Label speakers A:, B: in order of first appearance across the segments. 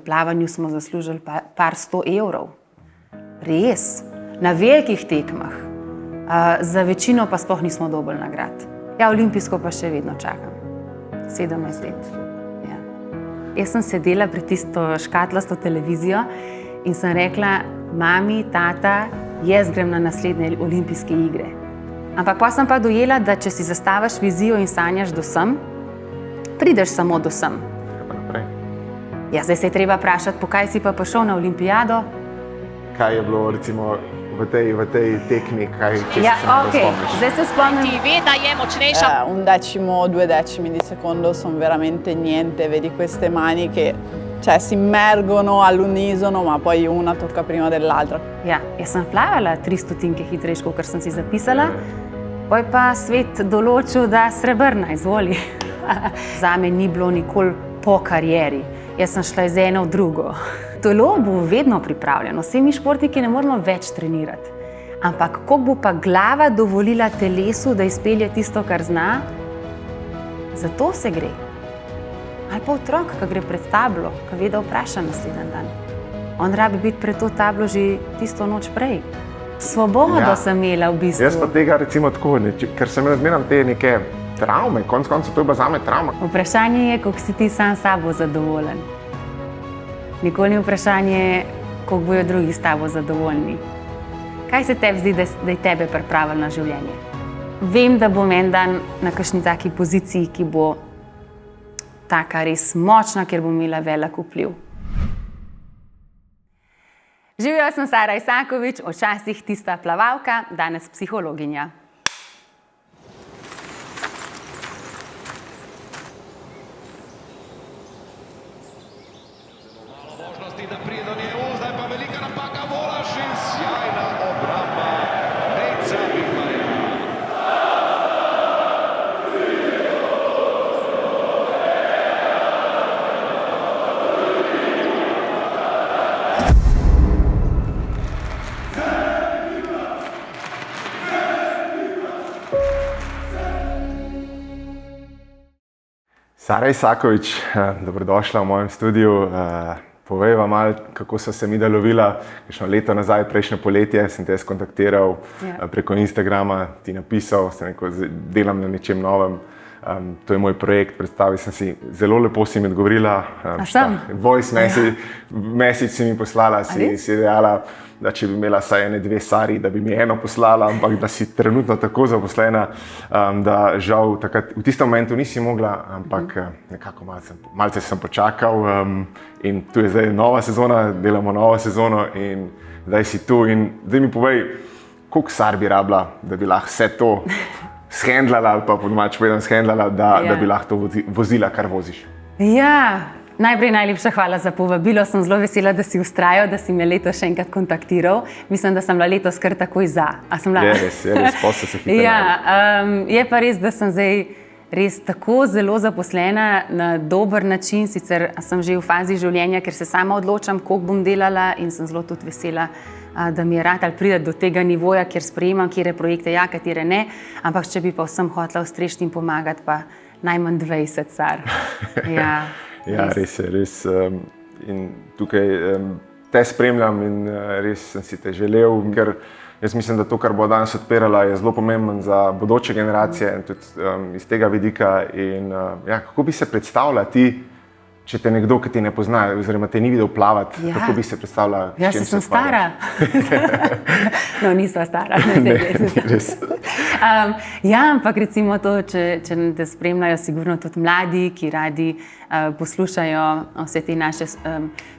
A: plavanju smo zaslužili par 100 evrov. Res, na velikih tekmah. Za večino pa sploh nismo dobili nagrad. Ja, olimpijsko pa še vedno čakam. 17 let. Ja. Jaz sem sedela pred tisto škatlasto televizijo in sem rekla, mami, tata, jaz grem na naslednje olimpijske igre. Ampak pa sem pa dojela, da če si zastaviš vizijo in sanjaš do sem, prideš samo do sem. Ja, zdaj se je treba vprašati, po kaj si pa šel na olimpijado?
B: Kaj je bilo recimo v tej tekmi, če
A: ja,
B: se okay.
A: Spomniš? Zdaj se spomnim.
C: Ti veda je močnejša.
D: Un decimo, 2 decimi di secondo sono veramente niente, vedi queste mani che si immergono all'unisono, ma poi una tocca prima dell'altra.
A: Ja, jaz sem plavala 300 hitrejš, kot sem si zapisala, poj pa svet določil, da srebrna, izvoli. Zame ni bilo nikoli po karieri. Jaz sem šla iz eno v drugo. Telo bo vedno pripravljeno, vsi mi športniki ne moramo več trenirati. Ampak kako bo pa glava dovolila telesu, da izpelje tisto, kar zna, za to se gre. Ali pa otrok, ki gre pred tablo, ki ve, da vpraša naslednji dan. On rabi biti pred to tablo že tisto noč prej. Svobodo sem imela v bistvu.
B: Jaz pa tega recimo tako, ker sem razmeram te neke travme, konec koncev to je bila zame travma.
A: Vprašanje je, koliko si ti sam s sabo zadovoljen. Nikoli ni vprašanje, koliko bojo drugi s tabo zadovoljni. Kaj se tebi zdi, da je tebe pripravilo na življenje? Vem, da bom en dan na kakšni taki poziciji, ki bo taka res močna, kjer bom imela velik vpliv. Živjo, sem Sara Isakovič, včasih tista plavalka, danes psihologinja.
E: Da prije do njemu, zdaj pa velika napaka, Volaš in sjajna obramba Nejca Vidmarja.
B: Sara Isakovič, dobrodošla v mojem studiu. Povejva malo, kako so se midva lovila. Kakšno leto nazaj, prejšnje poletje, sem te kontaktiral preko Instagrama, ti napisal, sem rekel, delam na nečem novem. To je moj projekt, predstavil sem si, zelo lepo si mi odgovorila. Voice message si mi poslala, si dejala, da če bi imela saj 1-2 Sari, da bi mi eno poslala, ampak da si trenutno tako zaposlena, da žal takrat v tistem momentu nisi mogla, ampak nekako malce sem počakal in tu je zdaj nova sezona, delamo novo sezono in zdaj si tu in zdaj mi povej, koliko Sar bi rabila, da bi lahko vse to shendlala ali pa po domače povedano shendlala, da bi lahko to vozila, kar voziš.
A: Ja, najprej najlepša hvala za povabilo. Sem zelo vesela, da si vztrajal, da si me letos še enkrat kontaktiral. Mislim, da sem bila letos kar takoj za.
B: Je res, posel se hitro.
A: Je pa res, da sem zdaj res tako zelo zaposlena na dober način. Sicer sem že v fazi življenja, ker se sama odločam, koliko bom delala in sem zelo tudi vesela, da mi je ratalo priti do tega nivoja, kjer sprejemam, katere projekte ja, katere ne. Ampak če bi pa vsem hotela ustrešiti in pomagati, pa najmanj 20, Sar.
B: Ja, res je, res. In tukaj te spremljam in res sem si te želel, ker jaz mislim, da to, kar bo danes odpirala, je zelo pomembno za bodoče generacije in tudi iz tega vidika. In kako bi se predstavljala ti, če te nekdo, ki te ne pozna, oziroma te ni videl plavati, kako bi se predstavljala?
A: Ja, sem stara. No, nisva stara.
B: Ne, res.
A: Ja, ampak recimo to, če te spremljajo sigurno tudi mladi, ki radi poslušajo vse te naše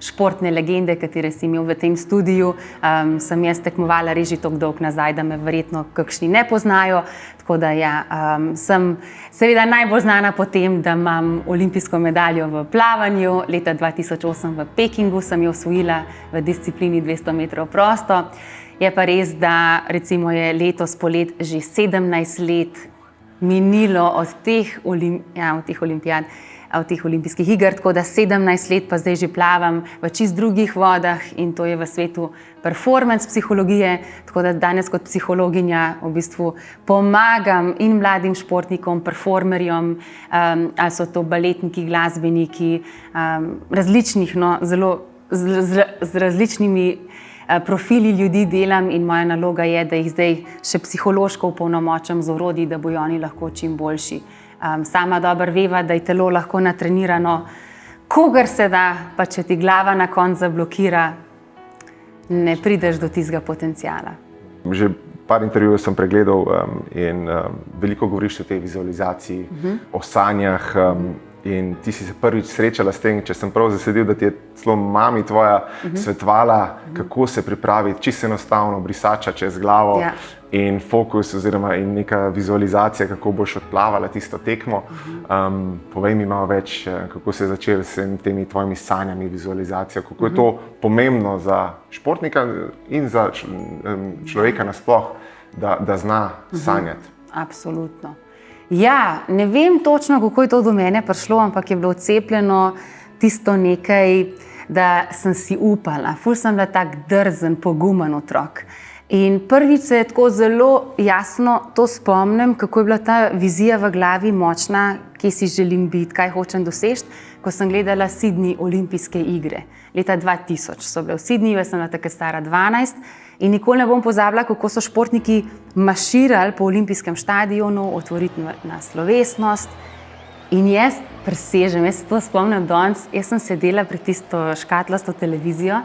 A: športne legende, katere si imel v tem studiu. Sem jaz tekmovala res že toliko dolgo nazaj, da me verjetno kakšni ne poznajo. Tako da ja, sem seveda najbolj znana po tem, da imam olimpijsko medaljo v plavanju. Leta 2008 v Pekingu sem jo osvojila v disciplini 200 metrov prosto. Je pa res, da recimo je letos polet že 17 let minilo od teh olimpijad. v teh olimpijskih igrah, tako da 17 let pa zdaj že plavam v čist drugih vodah in to je v svetu performance psihologije, tako da danes kot psihologinja v bistvu pomagam in mladim športnikom, performerjem, ali so to baletniki, glasbeniki, različnih, no, zelo z različnimi profili ljudi delam in moja naloga je, da jih zdaj še psihološko opolnomočim z orodji, da bojo oni lahko čim boljši. Sama dobro veva, da je telo lahko natrenirano, kogar se da, pa če ti glava na koncu zablokira, ne prideš do tistega potenciala.
B: Že par intervjujev sem pregledal in veliko govoriš o tej vizualizaciji, o sanjah. In ti si se prvič srečala s tem, če sem prav zasledil, da ti je celo mami tvoja svetovala, kako se pripraviti, čisto enostavno, brisača čez glavo in fokus oziroma in neka vizualizacija, kako boš odplavala tisto tekmo. Povej mi malo več, kako se je začel s temi tvojimi sanjami, vizualizacijo, kako je to pomembno za športnika in za človeka nasploh, da zna sanjati.
A: Absolutno. Ja, ne vem točno, kako je to do mene prišlo, ampak je bilo odcepljeno tisto nekaj, da sem si upala. Ful sem bila tak drzen, pogumen otrok. In prvič se je tako zelo jasno to spomnim, kako je bila ta vizija v glavi močna, kje si želim biti, kaj hočem doseči, ko sem gledala Sydney olimpijske igre. Leta 2000 so bile v Sydneyju, jaz sem bila takrat stara 12 in nikoli ne bom pozabila, kako so športniki maširali po olimpijskem štadionu, otvoritvena slovesnost. In jaz presežem, jaz se to spomnim danes, jaz sem sedela pred tisto škatlasto televizijo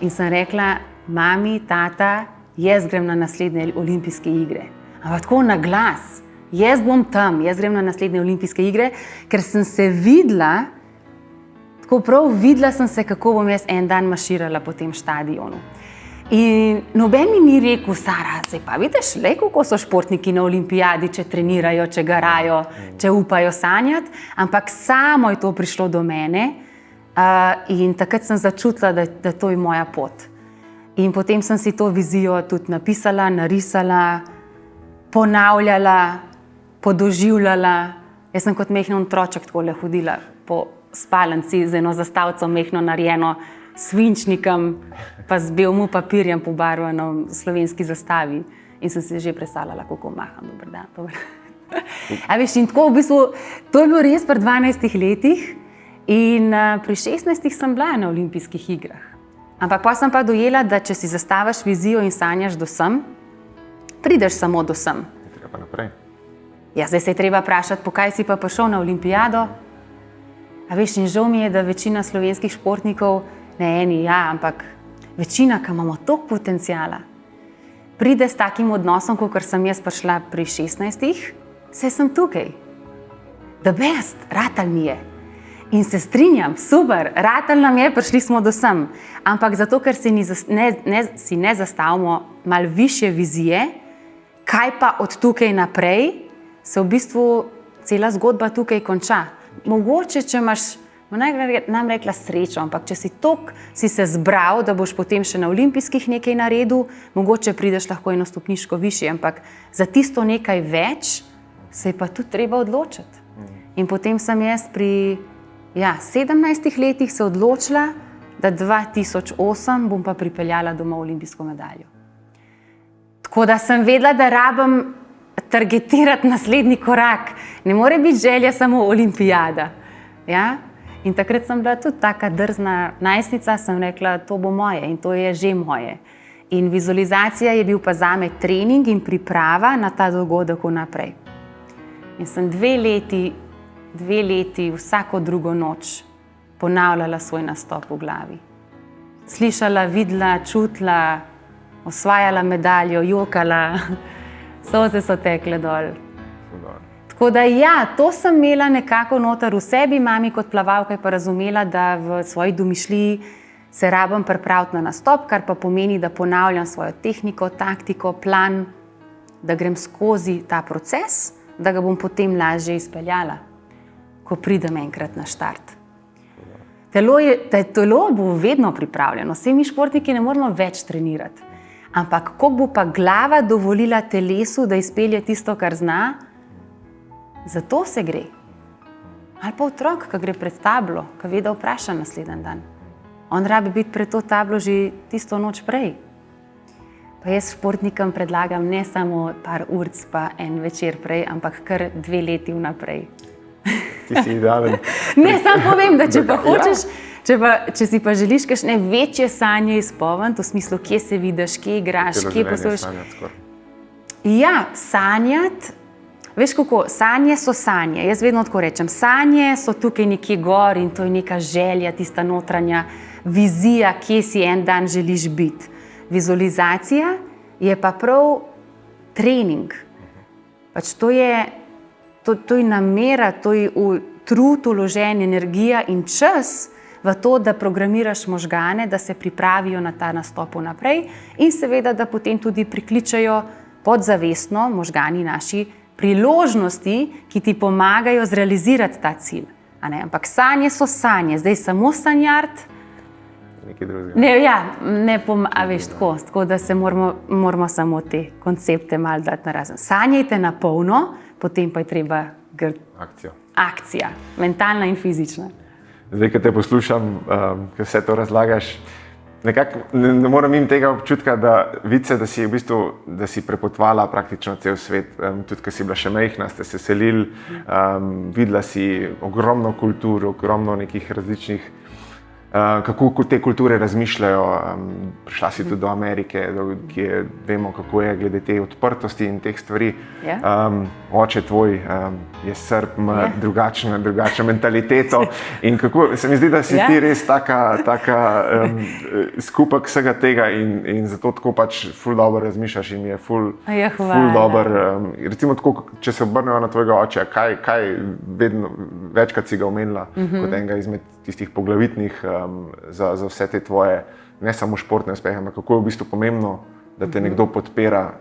A: in sem rekla, mami, tata, jaz grem na naslednje olimpijske igre. Ampak tako na glas, jaz bom tam, jaz grem na naslednje olimpijske igre, ker sem se videla, tako prav videla sem se, kako bom jaz en dan maširala po tem štadionu. In noben mi ni rekel, Sara, zdaj pa vidiš, le kako so športniki na olimpijadi, če trenirajo, če garajo, če upajo sanjati, ampak samo je to prišlo do mene in takrat sem začutila, da to je moja pot. In potem sem si to vizijo tudi napisala, narisala, ponavljala, podoživljala. Jaz sem kot mehno otroček takole hodila po spalnici z eno zastavico mehno narejeno, svinčnikom, pa z belmu papirjem pobarvano slovenski zastavi. In sem se že predstavljala, kako maham, dober dan. A veš, in tako v bistvu, to je bilo res pri 12 letih in pri 16 sem bila na olimpijskih igrah. Ampak pa sem pa dojela, da če si zastaviš vizijo in sanjaš do sem, prideš samo do sem.
B: Treba pa naprej.
A: Ja, zdaj se je treba vprašati, po kaj si pa prišel na olimpijado. A veš, in žal mi je, da večina slovenskih športnikov, ne eni, ja, ampak večina, ki imamo toliko potencijala, pride s takim odnosom, kot sem jaz prišla pri 16, saj sem tukaj. The best, ratal mi je. In se strinjam, super, ratal nam je, prišli smo do sem. Ampak zato, ker si ne zastavimo malo višje vizije, kaj pa od tukaj naprej, se v bistvu cela zgodba tukaj konča. Mogoče, če imaš, nam rekla srečo, ampak če si se zbral, da boš potem še na olimpijskih nekaj naredil, mogoče prideš lahko eno stopniško višje, ampak za tisto nekaj več se je pa tudi treba odločiti. In potem sem jaz pri 17 letih se odločila, da 2008 bom pa pripeljala domov olimpijsko medaljo. Tako da sem vedela, da rabim targetirati naslednji korak. Ne more biti želja samo olimpijada. Ja? In takrat sem bila tudi taka drzna najstnica, sem rekla, to bo moje in to je že moje. In vizualizacija je bil pa zame trening in priprava na ta dogodek vnaprej. In sem 2 leti vsako drugo noč ponavljala svoj nastop v glavi. Slišala, videla, čutila, osvajala medaljo, jokala, solze so tekle dol. Tako da ja, to sem imela nekako noter v sebi, mami kot plavalka je pa razumela, da v svoji domišljiji se rabim pripraviti na nastop, kar pa pomeni, da ponavljam svojo tehniko, taktiko, plan, da grem skozi ta proces, da ga bom potem lažje izpeljala, ko pridem enkrat na štart. Telo bo vedno pripravljeno, vsi mi športniki ne moramo več trenirati, ampak ko bo pa glava dovolila telesu, da izpelje tisto, kar zna, za to se gre. Ali pa otrok, ki gre pred tablo, ki ve, da vpraša naslednji dan. On rabi biti pred to tablo že tisto noč prej. Pa jaz športnikom predlagam ne samo par urc pa en večer prej, ampak kar 2 leti vnaprej.
B: Ti si idealen.
A: Ne, sam povem, da če pa hočeš, če si pa želiš kakšne večje sanje izpolniti, v smislu, kje se vidiš, kje igraš, kje posluješ. Ja, sanjati. Veš kako, sanje so sanje. Jaz vedno tako rečem, sanje so tukaj nekje gor in to je neka želja, tista notranja vizija, kje si en dan želiš biti. Vizualizacija je pa prav trening. Pač to je namera, to je v trud vložen energija in čas v to, da programiraš možgane, da se pripravijo na ta nastop naprej in seveda, da potem tudi prikličajo podzavestno možgani naši priložnosti, ki ti pomagajo zrealizirati ta cilj. Ampak sanje so sanje, zdaj samo sanjati.
B: Nekaj drugega.
A: Veš, tako da se moramo samo te koncepte malo dati na razen. Sanjajte na polno, potem pa je treba akcija, mentalna in fizična.
B: Zdaj, ko te poslušam, ko vse to razlagaš, nekako ne morem imeti tega občutka, da vidiš, da si v bistvu, da si prepotovala praktično cel svet. Tudi, ko si bila še majhna, ste se selili, videla si ogromno kultur, ogromno nekih različnih, kako te kulture razmišljajo. Prišla si tudi do Amerike, kjer vemo, kako je glede te odprtosti in teh stvari. Oče tvoj je Srb, ima drugačno mentaliteto. In kako se mi zdi, da si ti res taka skupek vsega tega in zato tako pač ful dobro razmišljaš in je ful dobro. Recimo tako, če se obrnejo na tvojega oča, kaj vedno večkrat si ga omenila kot enega izmed tistih poglavitnih za vse te tvoje, ne samo športne uspehe, ampak kako je v bistvu pomembno, da te nekdo podpira,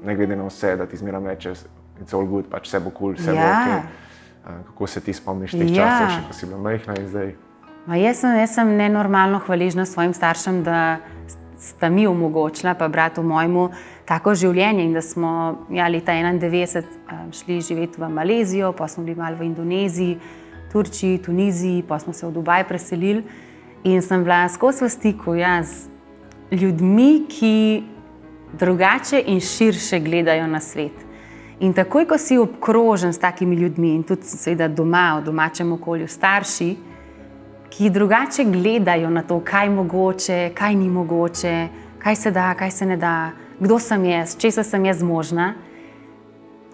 B: ne glede na vse, da ti zmeraj reče, it's all good, pač vse bo cool, vse bo okej. Kako se ti spomniš teh časov, še ko si bila majhna in zdaj?
A: Jaz sem nenormalno hvaležna svojim staršem, da sta mi omogočila, pa bratu mojemu, tako življenje in da smo leta 1991 šli živeti v Malezijo, pa smo bili malo v Indoneziji, Turčiji, Tuniziji, pa smo se v Dubaj preselili in sem bila skozi v stiku z ljudmi, ki drugače in širše gledajo na svet. In takoj, ko si obkrožen s takimi ljudmi in tudi seveda doma, v domačem okolju starši, ki drugače gledajo na to, kaj je mogoče, kaj ni mogoče, kaj se da, kaj se ne da, kdo sem jaz, česa sem jaz zmožna.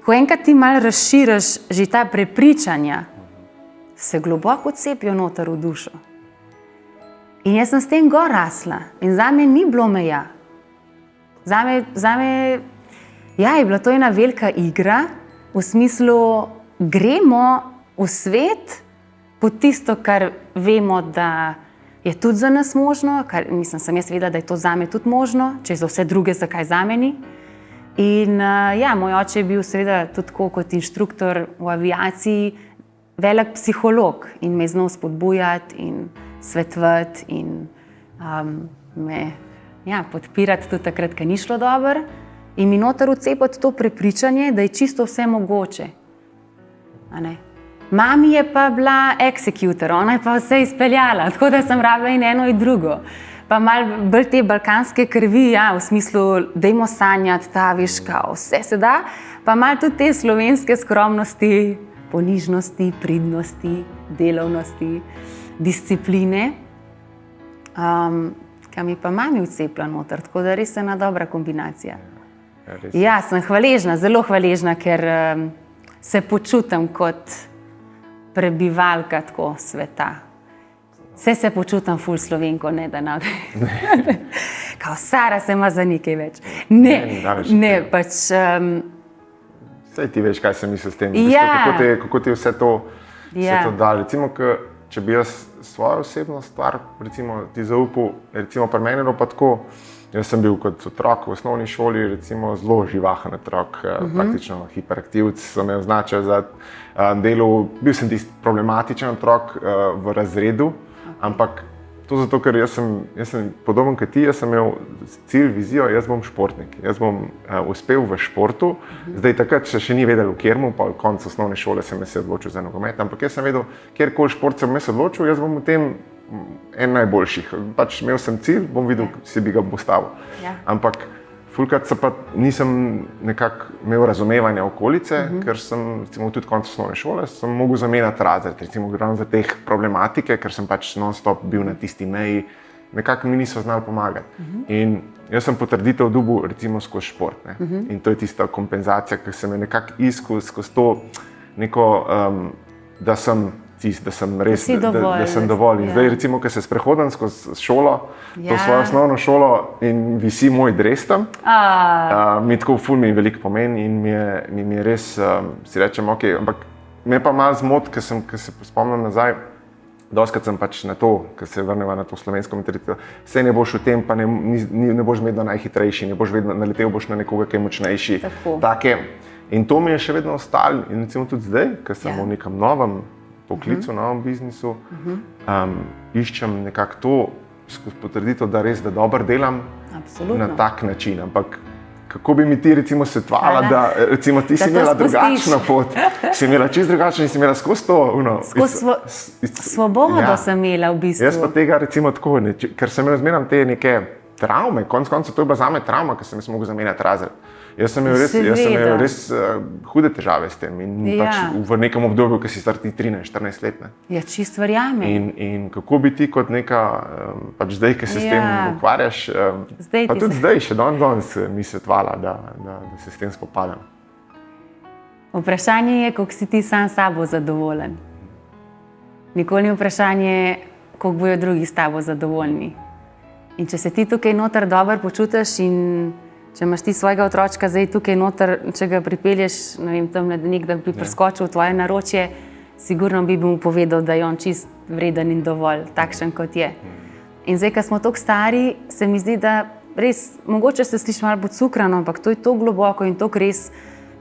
A: Ko enkrat ti malo razširiš že ta prepričanja, se globoko cepijo noter v dušo. In jaz sem s tem gor rasla in zame ni bilo meja. Zame je bila to ena velika igra, v smislu gremo v svet pod tisto, kar vemo, da je tudi za nas možno, kar sem jaz vedela, da je to zame tudi možno, če je za vse druge, zakaj zame ni. In moj oče je bil seveda tudi kot inštruktor v aviaciji, velik psiholog in me znal spodbujati in svetovati in me podpirati tudi takrat, ko ni šlo dobro in mi noter vcepati to prepričanje, da je čisto vse mogoče. Mami je pa bila executor, ona je pa vse izpeljala, tako da sem rabila in eno in drugo. Pa malo bolj te balkanske krvi, v smislu, dajmo sanjati, veš, vse se da, pa malo tudi te slovenske skromnosti, ponižnosti, pridnosti, delovnosti, discipline, ki mi pa mami vcepila noter, tako da res je ena dobra kombinacija. Sem hvaležna, zelo hvaležna, ker se počutim kot prebivalka tako sveta. Se počutim ful Slovenko, ne da kao Sara se ima za nekaj več. Ne, pač...
B: Saj ti veš, kaj sem mislil s tem, kako ti vse to da. Recimo, če bi jaz svojo osebno stvar ti zaupal, recimo pri meni pa tako, jaz sem bil kot otrok v osnovni šoli recimo zelo živahen otrok, praktično hiperaktivc, so me označili za delo, bil sem tisti problematičen otrok v razredu, ampak To zato, ker jaz sem podoben kot ti, jaz sem imel cilj, vizijo, jaz bom športnik. Jaz bom uspel v športu. Zdaj takrat še ni vedel, v kjermu, pa konec osnovne šole sem se odločil za nogomet, ampak jaz sem vedel, kjerkoli šport sem se odločil, jaz bom v tem en najboljših. Pač imel sem cilj, bom videl, si bi ga postavil.
A: Ja.
B: Ampak fulkrat pa nisem nekako imel razumevanja okolice, ker sem recimo, tudi konec osnovne šole sem mogel zamenjati razred, recimo ravno za teh problematike, ker sem pač non-stop bil na tisti meji, nekako mi niso znali pomagati. In jaz sem potrditev dobil recimo skozi šport. Ne? In to je tista kompenzacija, ki sem je nekako iskal skozi to neko, da sem res, da sem dovolj. In zdaj recimo, ko se sprehodim skozi šolo, to svojo osnovno šolo in visi moj dres tam, mi tako ful mi veliko pomeni in mi je res, si rečem, ok, ampak me pa malo zmot, ko se spomnim nazaj, doskrat sem pač na to, ko se vrneva na to slovensko mentaliteto, vse ne boš v tem, pa ne boš vedno najhitrejši, ne boš vedno naletel boš na nekoga, ki je močnejši. Take. In to mi je še vedno ostalo in recimo tudi zdaj, ko sem v nekem novem poklicu, novem biznisu, iščem nekako to skozi potrditev, da res, da dobro delam.
A: Absolutno.
B: Na tak način. Ampak kako bi mi ti recimo svetovala, da recimo ti si imela drugačno pot, si imela čisto drugačno in si imela skozi to,
A: svobodo sem imela v bistvu.
B: Jaz pa tega recimo tako, ker sem imel zmeraj te neke travme, konec koncev to je bila zame travma, ker sem jaz mogel zamenjati razred. Jaz sem imel res hude težave s tem in pač v nekem obdobju, ko si star 13-14 let. Ne.
A: Ja, čist verjamem.
B: In kako bi ti kot neka, pač zdaj, ki se s tem ukvarjaš, pa tudi zdaj, še danes mi svetovala, da se s tem spopadam.
A: Vprašanje je, koliko si ti sam s sabo zadovoljen. Nikoli ni vprašanje, koliko bojo drugi s tabo zadovoljni. In če se ti tukaj noter dobro počutiš in če imaš ti svojega otročka zdaj tukaj noter, če ga pripelješ, ne vem, tam nek, da bi preskočil v tvoje naročje, sigurno bi mu povedal, da je on čist vreden in dovolj, takšen kot je. In zdaj, ko smo toliko stari, se mi zdi, da res, mogoče se sliši malo podcukrano, ampak to je to globoko in to res,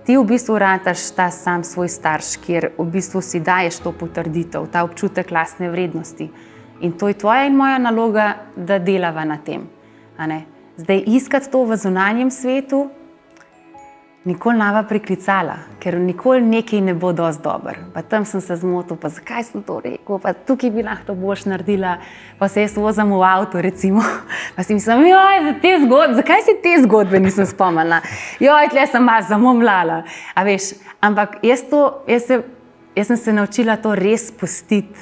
A: ti v bistvu rataš ta sam svoj starš, kjer v bistvu si daješ to potrditev, ta občutek lastne vrednosti. In to je tvoja in moja naloga, da delava na tem, a ne? Zdaj, iskati to v zunanjem svetu, nikoli nava priklicala, ker nikoli nekaj ne bo dosti dober. Pa tam sem se zmotil, pa zakaj sem to rekel, pa tukaj bi lahko to boljš naredila, pa se jaz vozim v avto, recimo. Pa si mislim, zakaj se te zgodbe nisem spomnila? Tle sem malo zamomlala. A veš, ampak jaz sem se naučila to res pustiti.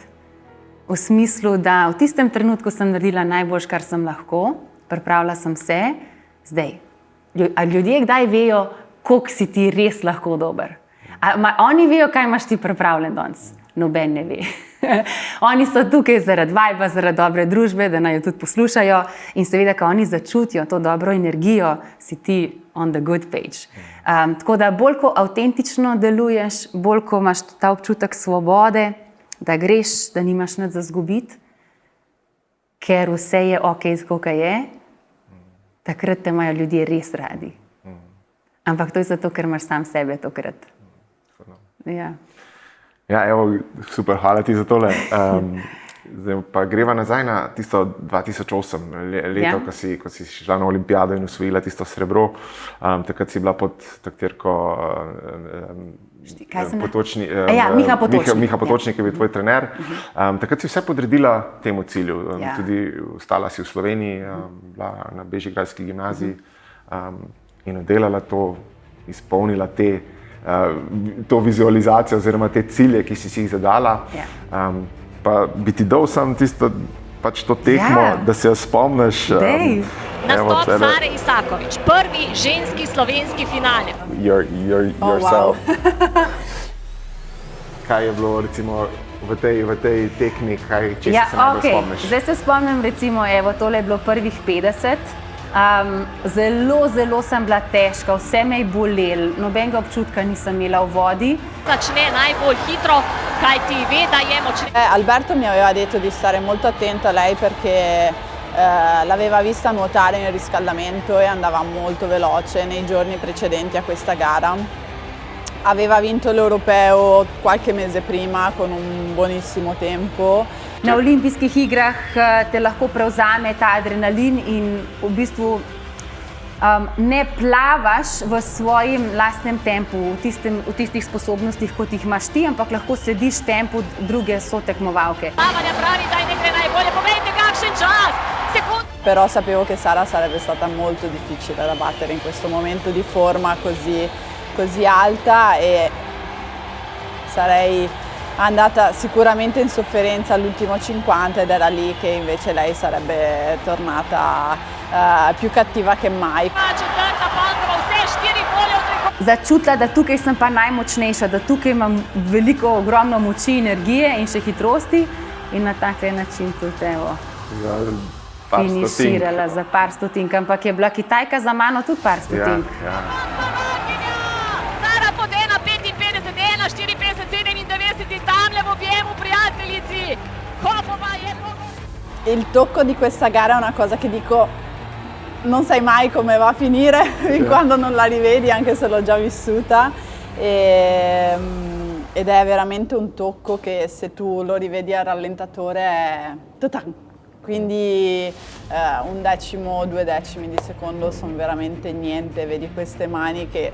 A: V smislu, da v tistem trenutku sem naredila najboljš, kar sem lahko, pripravila sem se, zdaj. A ljudje kdaj vejo, koliko si ti res lahko dober? Oni vejo, kaj imaš ti pripravljen danes? Noben ne ve. Oni so tukaj zaradi vibe, zaradi dobre družbe, da naj jo tudi poslušajo in seveda, ko oni začutijo to dobro energijo, si ti on the good page. Tako da bolj, ko avtentično deluješ, bolj, ko imaš ta občutek svobode, da greš, da nimaš nič za zgubiti, ker vse je ok, koliko je, takrat te imajo ljudje res radi. Ampak to je zato, ker imaš sam sebe tokrat.
B: Ja, evo, super, hvala ti za tole. Zdaj pa greva nazaj na tisto 2008 leto, ko si šla na olimpijado in osvojila tisto srebro. Takrat si bila pod taktirko Miha Potočnik, ki je bil tvoj trener. Takrat si vse podredila temu cilju. Tudi ostala si v Sloveniji, bila na Bežigradski gimnaziji in oddelala to, izpolnila to vizualizacijo oziroma te cilje, ki si jih zadala. Pa bi ti dal sam tisto, pač to tekmo, da se jo spomniš.
C: Nastop Sare Isaković, prvi ženski slovenski finale.
B: Yourself. Kaj je bilo recimo v tej tekmi, če se najbolj spomniš?
A: Zdaj se spomnim, recimo, tole je bilo prvih 50. Zelo sem bila težka, vse me je bolelo, nobenega občutka nisem imela v vodi.
C: Začne najbolj hitro, kaj ti ve da je močne.
D: Alberto mi aveva detto di stare molto attenta a lei perché l'aveva vista nuotare nel riscaldamento e andava molto veloce nei giorni precedenti a questa gara. Aveva vinto l'Europeo qualche mese prima con un buonissimo tempo
A: Na olimpijskih igrah te lahko prevzame ta adrenalin in v bistvu ne plavaš v svojem lastnem tempu, v tistih sposobnostih, kot jih imaš ti, ampak lahko slediš tempu druge sotekmovalke.
C: Plavanja pravi, da ne gre najbolje. Poglejte, kakšen čas!
D: Però sapevo che Sara sarebbe stata molto difficile da battere in questo momento di forma così alta e sarei andata sicuramente in sofferenza all'ultimo 50 ed era lì che invece lei sarebbe tornata più cattiva che mai.
A: Začutila, da tukaj sem pa najmočnejša, da tukaj imam veliko, ogromno moči, energije in še hitrosti in na tak način tudi evo. Finiširala za par stotink, ampak je bila Kitajka za mano tudi par stotink.
C: Sara pod 1,55, 1,54, 97, tamle v objemu prijateljici. Kopova je
D: Il tocco di questa gara è una cosa che dico, non sai mai come va a finire fin quando non la rivedi, anche se l'ho già vissuta. Ed è veramente un tocco che se tu lo rivedi al rallentatore è quindi un decimo, 2 decimi di secondo sono veramente niente, vedi queste mani che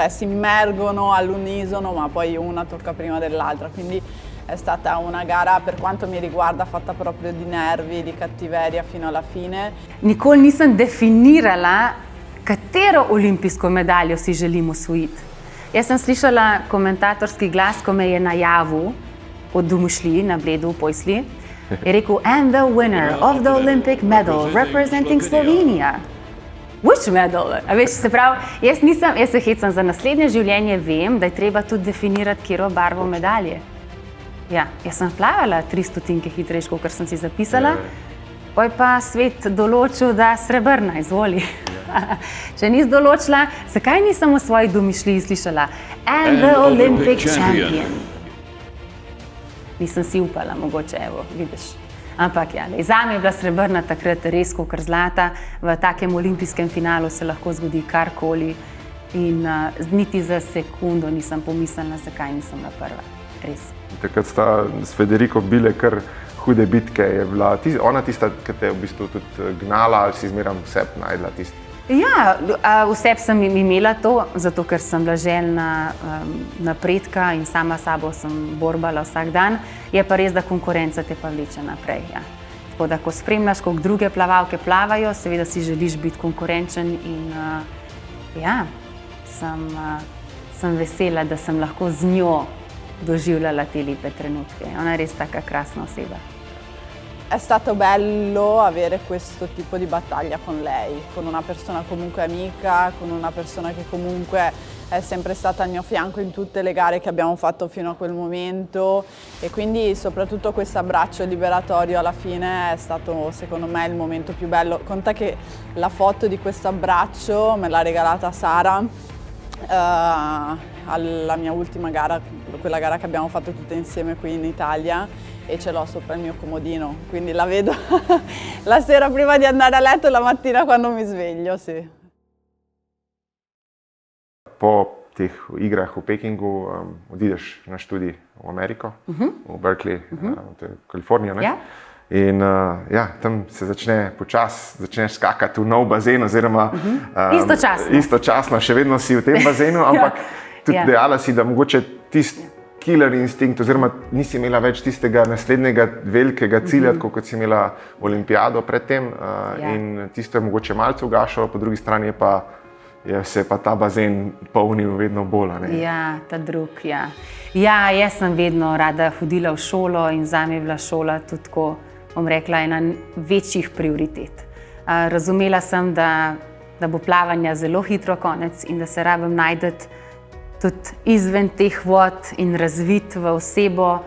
D: si immergono all'unisono ma poi una tocca prima dell'altra, quindi è stata una gara per quanto mi riguarda fatta proprio di nervi, di cattiveria fino alla fine.
A: Nikoli nisem definirala, katero olimpijsko medaljo si želim osvojiti. Jaz sem slišala komentatorski glas, ko me je najavil od domišljij na Bledu v Pojsli. Je rekel, and the winner of the Olympic medal representing Slovenia. Which medal? A veš, se pravi, jaz se hecam za naslednje življenje, vem, da je treba tudi definirati, katero barvo medalje. Ja, jaz sem plavala 3 stotinke hitreje, kot sem si zapisala, poj pa svet določil, da srebrna, izvoli. Če nisi določila, zakaj nisem v svoji domišljiji slišala and the Olympic champion? Nisem si upala, mogoče, evo, vidiš. Ampak ja, zame je bila srebrna takrat res kakor zlata. V takem olimpijskem finalu se lahko zgodi karkoli in niti za sekundo nisem pomislila, zakaj nisem bila prva. Res.
B: Takrat sta s Federico bile kar hude bitke. Je bila ona tista, ki te je v bistvu tudi gnala ali si zmeraj vse najdla tisti?
A: Ja, vseb sem imela to, zato ker sem bila željna napredka in sama sabo sem borbala vsak dan. Je pa res, da konkurenca te pa vleče naprej. Ja. Tako da, ko spremljaš, kako druge plavalke plavajo, seveda si želiš biti konkurenčen in ja, sem vesela, da sem lahko z njo doživljala te lepe trenutke. Ona je res taka krasna oseba.
D: È stato bello avere questo tipo di battaglia con lei, con una persona comunque amica, con una persona che comunque è sempre stata al mio fianco in tutte le gare che abbiamo fatto fino a quel momento e quindi soprattutto questo abbraccio liberatorio alla fine è stato secondo me il momento più bello. Conta che la foto di questo abbraccio me l'ha regalata Sara alla mia ultima gara, quella gara che abbiamo fatto tutte insieme qui in Italia e ce l'ho sopra il mio comodino, quindi la vedo la sera prima di andare a letto e la mattina quando mi sveglio, sì.
B: Po teh igrah v Pekingu odideš na študij v Ameriko, v Berkeley, v Kalifornijo, ne?
A: Ja.
B: In ja, tam se začneš skakati v nov bazen oziroma istočasno, še vedno si v tem bazenu, ampak tudi dejala si, da mogoče tisti killer instinkt oziroma nisi imela več tistega naslednjega velikega cilja, kot si imela olimpijado predtem in tisto je mogoče malce ugašalo, po drugi strani se je pa ta bazen polnil vedno bolj.
A: Ja, ta drug, ja. Ja, jaz sem vedno rada hodila v šolo in zame je bila šola tudi, tako bom rekla, ena večjih prioritet. Razumela sem, da bo plavanja zelo hitro konec in da se rabim najdeti tudi izven teh vod in razviti v osebo,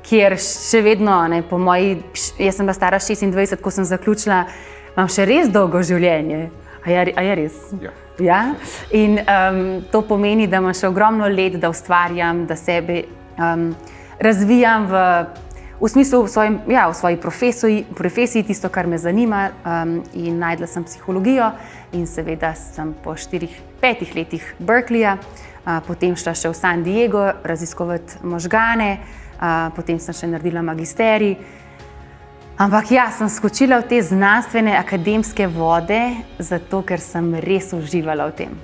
A: kjer še vedno, po moji, jaz sem bila stara 26, ko sem zaključila, imam še res dolgo življenje. A je res?
B: Ja.
A: Ja? In to pomeni, da imam še ogromno let, da ustvarjam, da sebe razvijam v smislu v svoji profesiji, tisto, kar me zanima in najdla sem psihologijo in seveda sem po 4-5 letih Berkeleyja, potem šla še v San Diego raziskovati možgane, potem sem še naredila magisterij. Ampak ja, sem skočila v te znanstvene, akademske vode, zato ker sem res uživala v tem.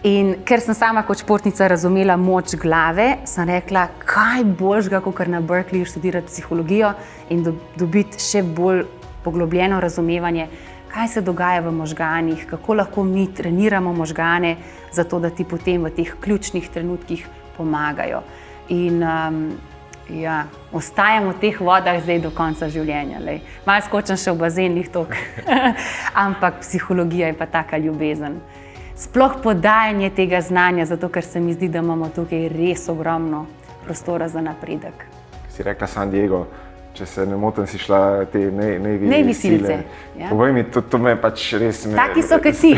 A: In ker sem sama kot športnica razumela moč glave, sem rekla, kaj boljšega, kot na Berkeleyju študirati psihologijo in dobiti še bolj poglobljeno razumevanje, kaj se dogaja v možganih, kako lahko mi treniramo možgane, zato da ti potem v teh ključnih trenutkih pomagajo. In ja, ostajam v teh vodah zdaj do konca življenja. Malo skočim še v bazen, njih tok. Ampak psihologija je pa taka ljubezen. Sploh podajanje tega znanja, zato ker se mi zdi, da imamo tukaj res ogromno prostora za napredek.
B: Si rekla San Diego, če se ne motim, si šla te Navy
A: Silce. Ja.
B: Povej mi, to me pač res...
A: Taki so kot ti,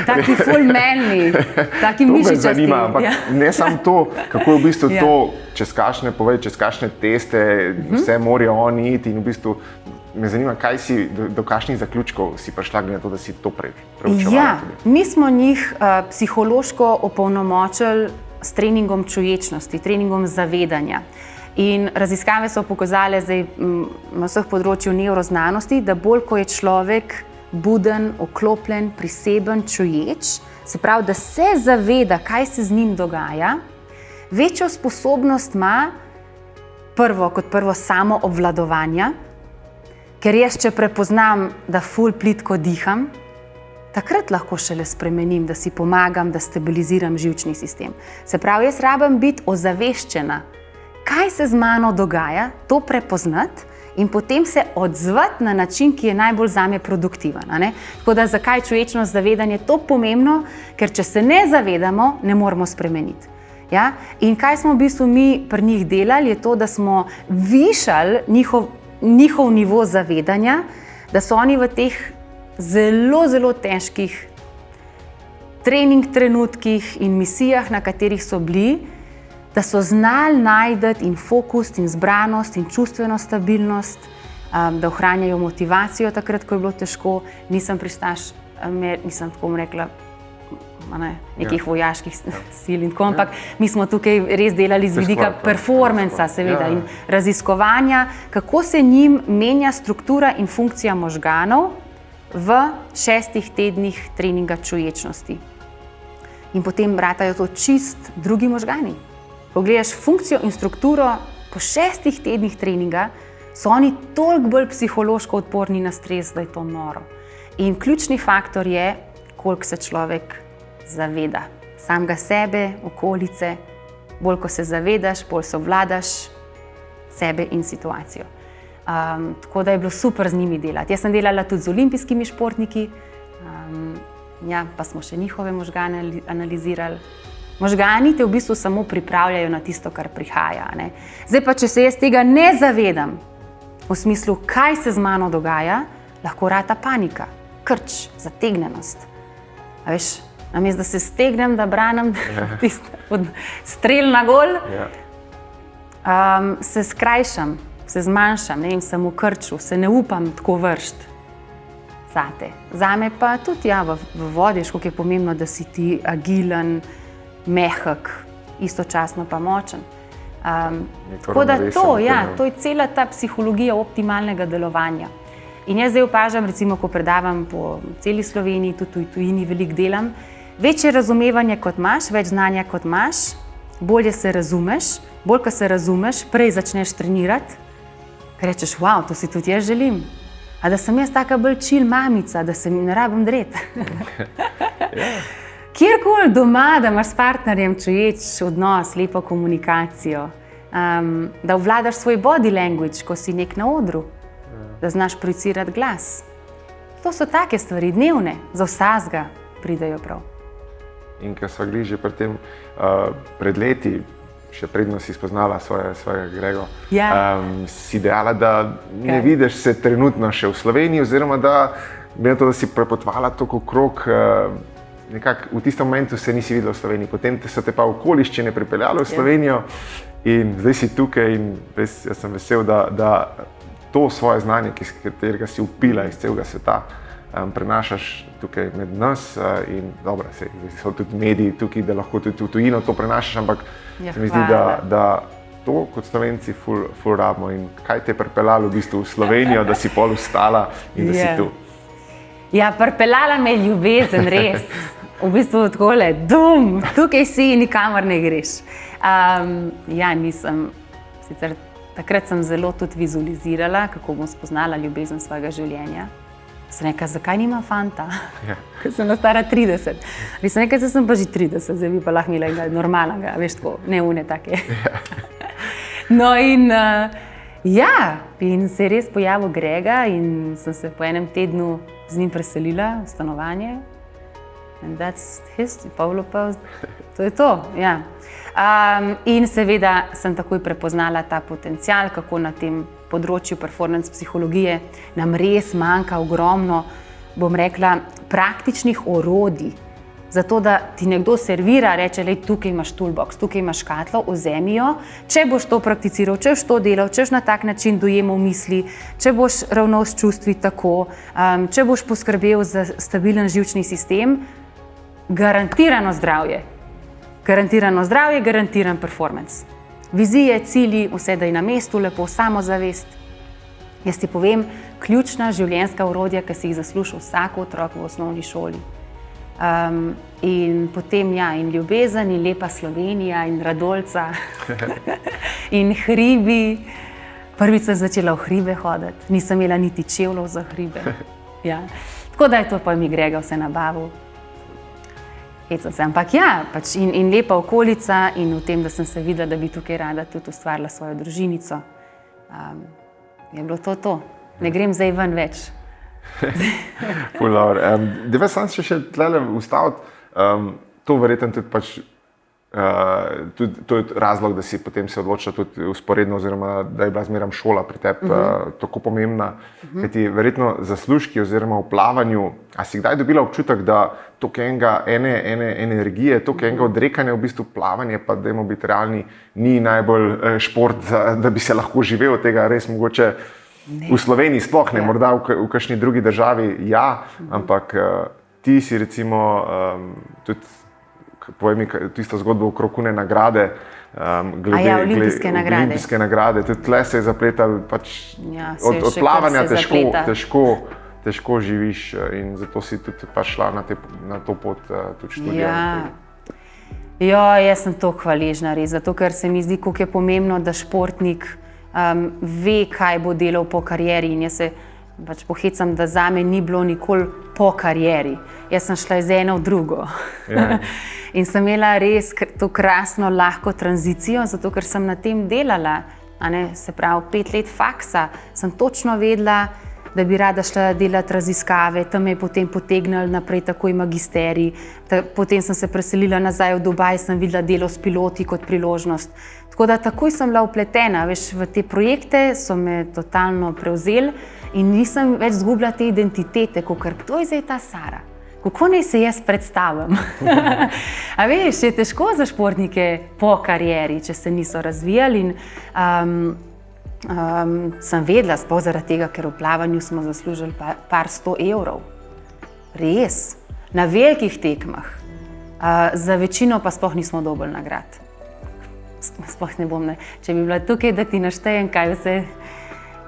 A: taki full manly, taki mišičasti.
B: To me zanima, ampak ne samo to, kako je v bistvu to, čez kakšne teste, vse morajo oni iti in v bistvu me zanima, kaj si, do kakšnih zaključkov si prišla, glede na to, da si to preučevala.
A: Ja, mi smo njih psihološko opolnomočili s treningom čuječnosti, treningom zavedanja. In raziskave so pokazale zdaj na vseh področju nevroznanosti, da bolj ko je človek buden, oklopljen, priseben, čuječ, se pravi, da se zaveda, kaj se z njim dogaja, večjo sposobnost ima kot prvo samo obvladovanja, ker jaz, če prepoznam, da ful plitko diham, takrat lahko šele spremenim, da si pomagam, da stabiliziram živčni sistem. Se pravi, jaz rabim biti ozaveščena, kaj se z mano dogaja, to prepoznati in potem se odzvati na način, ki je najbolj zame produktiven. Tako da zakaj čuječnost, zavedanje je to pomembno, ker če se ne zavedamo, ne moremo spremeniti. Ja? In kaj smo v bistvu mi pri njih delali, je to, da smo višali njihov nivo zavedanja, da so oni v teh zelo, zelo težkih trening trenutkih in misijah, na katerih so bili, da so znali najti in fokus in zbranost in čustveno stabilnost, da ohranjajo motivacijo takrat, ko je bilo težko. Nisem pristaš, nisem tako rekla, nekih vojaških sil in tako, ampak mi smo tukaj res delali z vidika performansa, seveda, in raziskovanja, kako se njim menja struktura in funkcija možganov v 6 tednih treninga čuječnosti. In potem ratajo to čist drugi možgani. Ko gledaš funkcijo in strukturo po 6 tednih treninga, so oni toliko bolj psihološko odporni na stres, da je to noro. In ključni faktor je, koliko se človek zaveda. Samega sebe, okolice, bolj ko se zavedaš, bolj se obvladaš sebe in situacijo. Tako da je bilo super z njimi delati. Jaz sem delala tudi z olimpijskimi športniki, pa smo še njihove možgane analizirali. Možgani te v bistvu samo pripravljajo na tisto, kar prihaja. Zdaj pa, če se jaz tega ne zavedam, v smislu, kaj se z mano dogaja, lahko rata panika, krč, zategnenost. A veš, namesto da se stegnem, da branim od strel na gol, se skrajšam, se zmanjšam, sem v krču, se ne upam tako vršt zate. Zame pa tudi v vodi, koliko je pomembno, da si ti agilen, mehek, istočasno pa močen. Tako da to je cela ta psihologija optimalnega delovanja. In jaz zdaj opažam, recimo, ko predavam po celi Sloveniji, tudi v tujini veliko delam, večje razumevanje kot imaš, več znanja kot imaš, bolje se razumeš, bolj ko se razumeš, prej začneš trenirati, rečeš, wow, to si tudi jaz želim. A da sem jaz taka bolj chill mamica, da se mi ne rabim dreti. Kjerkoli doma, da imaš s partnerjem čuječ odnos, lepo komunikacijo, da obvladaš svoj body language, ko si nek na odru, da znaš projicirati glas. To so take stvari, dnevne, za vsakega pridejo prav.
B: In ker sva bili že pri tem pred leti, še predno si spoznala svojega Grego, si dejala, da ne vidiš se trenutno še v Sloveniji, oziroma da si prepotovala toliko okrog, nekako v tistem momentu se nisi videla v Sloveniji, potem so te pa okoliščine pripeljale v Slovenijo in zdaj si tukaj in res jaz sem vesel, da to svoje znanje, katerega si upila iz celega sveta, prenašaš tukaj med nas in dobro, so tudi mediji tukaj, da lahko tudi v tujino to prenašaš, ampak se mi zdi, da to kot Slovenci ful rabimo in kaj te je pripeljalo v bistvu v Slovenijo, da si pol ustala in da si tu?
A: Ja, pripeljala me je ljubezen, res. V bistvu takole, tukaj si in nikamor ne greš. Ja, sicer takrat sem zelo tudi vizualizirala, kako bom spoznala ljubezen svojega življenja. Sem rekla, zakaj nima fanta? Ja. Ker sem stara 30. Sem rekla, sem pa že 30, zdaj bi pa lahko imela enega normalnega, veš tako, ne une take. Ja. No in in se je res pojavil Grega in sem se po enem tednu z njim preselila v stanovanje. And that's history, Pavlo pa, to je to, ja. In seveda sem takoj prepoznala ta potencial, kako na tem področju performance psihologije nam res manjka ogromno, bom rekla, praktičnih orodij. Zato, da ti nekdo servira, reče, lej, tukaj imaš toolbox, tukaj imaš škatlo, vzemi jo, če boš to prakticiral, če boš to delal, če boš na tak način dojemal misli, če boš ravnal s čustvi tako, če boš poskrbel za stabilen živčni sistem, garantirano zdravje. Garantirano zdravje, garantiran performance. Vizije, cilji, vse da je na mestu, lepo samozavest. Jaz ti povem, ključna življenjska orodja, ki si jih zasluži vsak otrok v osnovni šoli. In potem in ljubezen, in lepa Slovenija, in Radolca, in hribi. Prvič sem začela v hribe hoditi, nisem imela niti čevljev za hribe. Ja. Tako da je to pa mi Grega vse nabavil. Ampak in lepa okolica in v tem, da sem se videla, da bi tukaj rada tudi ustvarila svojo družinico. Je bilo to. Ne grem zdaj ven več.
B: Ful dobro. Deva sam se še tlele ustaviti. To verjetno tudi to je razlog, da si potem se odločila tudi usporedno oziroma da je bila zmeraj šola pri tebi tako pomembna. Kajti verjetno zaslužki oziroma v plavanju, a si kdaj dobila občutek, da toliko ene energije, toliko enega odrekanja v bistvu plavanje, pa dajmo biti realni, ni najbolj šport, da bi se lahko živel od tega, res mogoče v Sloveniji sploh ne, morda v kakšni drugi državi ampak ti si recimo tudi povej mi tisto zgodbo okrog une nagrade, glede olimpijske nagrade. Tudi tle se je zapletal, od plavanja težko živiš in zato si tudi šla na to pot tudi študirati.
A: Jaz sem to hvaležna res, zato ker se mi zdi, koliko je pomembno, da športnik ve, kaj bo delal po karieri in jaz se pohecam, da zame ni bilo nikoli po karieri. Jaz sem šla iz eno v drugo. In sem imela res to krasno, lahko tranzicijo, zato ker sem na tem delala, se pravi 5 let faksa, sem točno vedela, da bi rada šla delati raziskave, tam me je potem potegnil naprej takoj magisterij, potem sem se preselila nazaj v Dubaj, sem videla delo s piloti kot priložnost. Tako da takoj sem bila vpletena, veš, v te projekte so me totalno prevzeli in nisem več zgubila te identitete, kdo je zdaj ta Sara? Kako naj se jaz predstavim? A veš, je težko za športnike po karieri, če se niso razvijali in sem vedela, sploh zaradi tega, ker v plavanju smo zaslužili par 100 evrov. Res, na velikih tekmah. Za večino pa sploh nismo dobili nagrad. Sploh ne bom, če bi bila tukaj, da ti naštejem, kaj vse,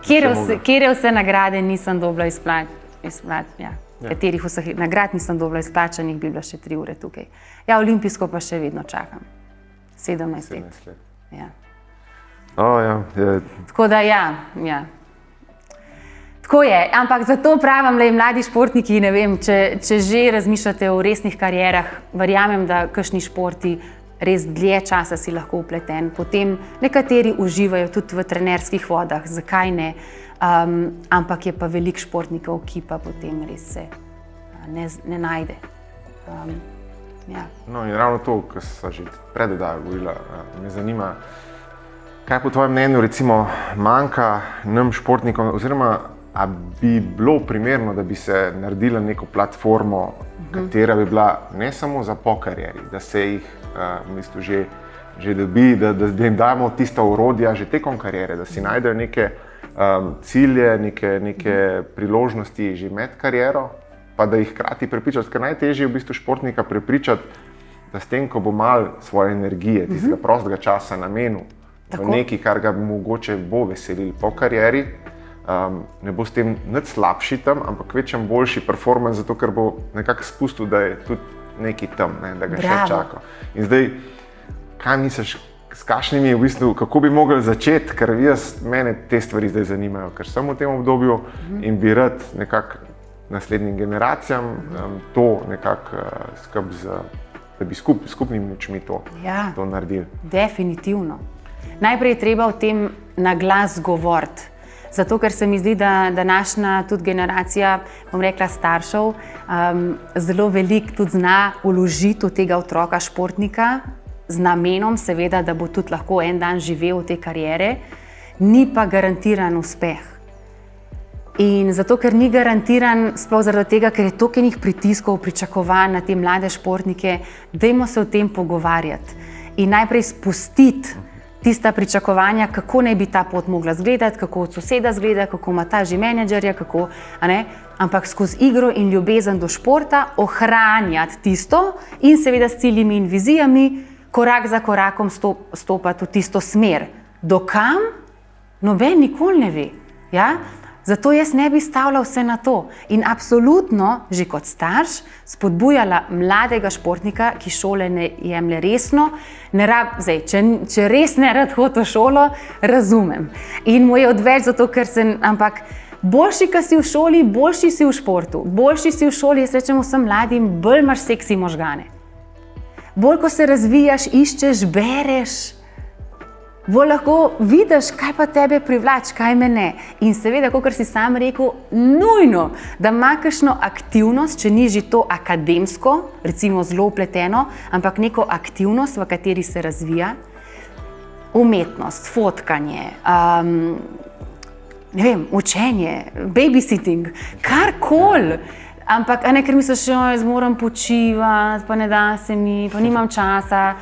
A: kjer vse nagrade nisem dobila katerih vseh nagrad nisem dobila izplačanih, bi bila še 3 ure tukaj. Olimpijsko pa še vedno čakam. 17 let. Tako da Tako je, ampak zato pravim, mladi športniki, ne vem, če že razmišljate o resnih karierah, verjamem, da kakšni športi res dlje časa si lahko vpleten. Potem nekateri uživajo tudi v trenerskih vodah, zakaj ne? Ampak je pa veliko športnikov, ki pa potem res se ne najde.
B: No in ravno to, kar sva že pred oddajo govorila, me zanima, kaj po tvojem mnenju recimo manjka nam športnikom, oziroma a bi bilo primerno, da bi se naredila neko platformo, katera bi bila ne samo za po karieri, da se jih v bistvu že dobi, da jim damo tista orodja že tekom kariere, da si najdejo neke cilje, neke priložnosti že med kariero, pa da jih hkrati prepričati, ker najtežje je v bistvu športnika prepričati, da s tem, ko bo malo svoje energije, tistega prostega časa namenil nekaj, kar ga mogoče bo veselil po karieri. Ne bo s tem nič slabši tam, ampak večjem boljši performance, zato ker bo nekako spustil, da je tudi nekaj tam, ne, da ga še čaka. In zdaj, kaj misliš, s kakšnimi v bistvu, kako bi mogli začeti, ker mene te stvari zdaj zanimajo, ker sem v tem obdobju in bi rad nekako naslednjim generacijam to nekako da bi skupnimi močmi to naredili.
A: Definitivno. Najprej je treba o tem na glas govoriti. Zato, ker se mi zdi, da današnja tudi generacija, bom rekla, staršev, zelo veliko tudi zna vložiti v tega otroka športnika z namenom, seveda, da bo tudi lahko en dan živel v te kariere, ni pa garantiran uspeh. In zato, ker ni garantiran, sploh zaradi tega, ker je toliko enih pritiskov, pričakovanj na te mlade športnike, dajmo se o tem pogovarjati in najprej spustiti tista pričakovanja, kako naj bi ta pot mogla izgledati, kako od soseda izgleda, kako ima ta že menedžerja, kako, ampak skozi igro in ljubezen do športa ohranjati tisto in seveda s ciljimi in vizijami korak za korakom stopati v tisto smer. Do kam? Noben nikoli ne ve. Ja? Zato jaz ne bi stavila vse na to in absolutno, že kot starš, spodbujala mladega športnika, ki šole ne jemlje resno. Če res ne rad hodi v šolo, razumem. In mu je odveč zato, ker ampak boljši, ko si v šoli, boljši si v športu. Boljši si v šoli, jaz rečem vsem mladim, bolj imaš seksi možgane. Bolj, ko se razvijaš, iščeš, bereš, bolj lahko vidiš, kaj pa tebe privlači, kaj me ne. In seveda, kot si sam rekel, nujno, da ima kakšno aktivnost, če ni že to akademsko, recimo zelo upleteno, ampak neko aktivnost, v kateri se razvija umetnost, fotkanje, ne vem, učenje, babysitting, karkoli. Ampak, ker misliš, jaz moram počivati, pa ne da se mi, pa nimam časa.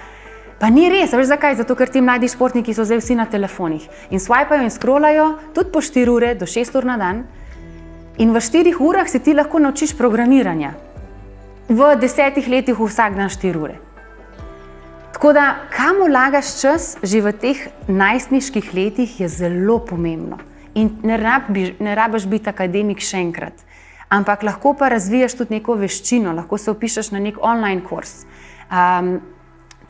A: Pa ni res, veš zakaj? Zato, ker ti mladi športniki so zdaj vsi na telefonih in swipajo in scrollajo tudi po 4 ure do 6 ur na dan in v 4 urah se ti lahko naučiš programiranja. V 10 letih vsak dan 4 ure. Tako da, kam vlagaš čas že v teh najstniških letih je zelo pomembno. In ne rabiš biti akademik še enkrat, ampak lahko pa razvijaš tudi neko veščino, lahko se vpišeš na nek online kurs.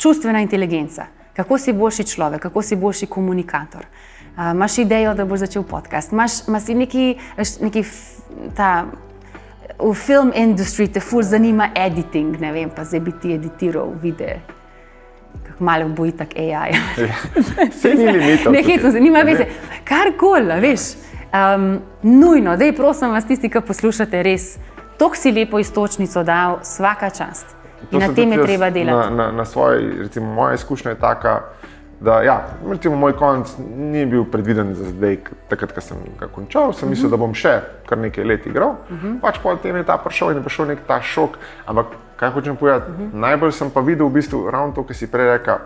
A: Čustvena inteligenca, kako si boljši človek, kako si boljši komunikator. Imaš idejo, da boš začel podcast, imaš neki v film industry te ful zanima editing, ne vem, pa zdaj bi ti editiral videe, kako malo boji tak AI.
B: Se ni limitov.
A: Ne hecam se, nima veze, karkoli, veš. Nujno, daj prosim vas tisti, ki poslušate res, toliko si lepo iztočnico dal, svaka čast. In na tem je treba delati.
B: Moja izkušnja je taka, da recimo moj konec ni bil predviden za zdaj, takrat, ko sem ga končal, sem mislil, da bom še kar nekaj let igral, pač po tem je ta prišel in je prišel nek ta šok, ampak kaj hočem povedati, najbolj sem pa videl v bistvu ravno to, kar si prej rekel,